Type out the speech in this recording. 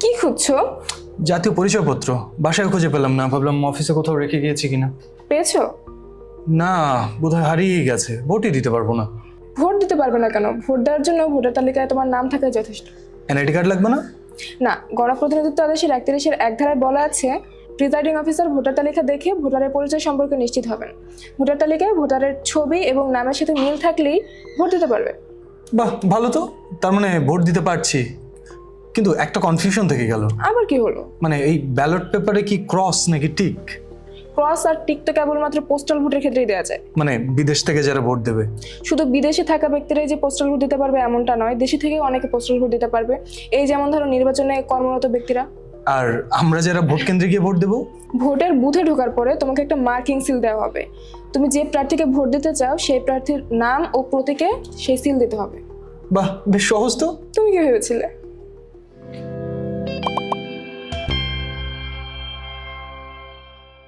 কি খুঁজছো? জাতীয় পরিচয়পত্র বাসায় খুঁজে পেলাম না, ভাবলাম অফিসে কোথাও রেখে গিয়েছি কিনা। পেয়েছো? না, বোধহয় হারিয়ে গেছে, ভোটই দিতে পারবো না। ভোট দিতে পারবে না কেন? ভোট দেওয়ার জন্য ভোটার তালিকায় তোমার নাম থাকা যথেষ্ট। এনআইডি কার্ড লাগবে না? না, গণপ্রতিনিধিত্ব আদেশের 31-এর 1 ধারায় বলা আছে, প্রিজাইডিং অফিসার ভোটার তালিকা দেখে ভোটারের পরিচয় সম্পর্কে নিশ্চিত হবেন। ভোটার তালিকায় ভোটারের ছবি এবং নামের সাথে মিল থাকলেই ভোট দিতে পারবে। বাহ, ভালো তো। তার মানে ভোট দিতে পারছি, কিন্তু একটা কনফিউশন থেকে গেল। আবার কি হলো? মানে এই ব্যালট পেপারে কি ক্রস নাকি টিক? ক্রস আর টিক তো কেবলমাত্র পোস্টাল ভোটের ক্ষেত্রেই দেওয়া যায়। মানে বিদেশ থেকে যারা ভোট দেবে? শুধু বিদেশে থাকা ব্যক্তিরাই যে পোস্টাল ভোট দিতে পারবে এমনটা নয়, দেশে থেকেও অনেকে পোস্টাল ভোট দিতে পারবে। এই যেমন ধরো নির্বাচনে কর্মরত ব্যক্তিরা। আর আমরা যারা ভোট কেন্দ্রে গিয়ে ভোট দেবো? ভোটের বুথে ঢোকার পরে তোমাকে একটা মার্কিং সিল দেওয়া হবে। তুমি যে প্রার্থীকে ভোট দিতে চাও সেই প্রার্থীর নাম ও প্রতীকে সেই সিল দিতে হবে। বাহ, বেশ সহজ তো। তুমি কি ভেবেছিলে?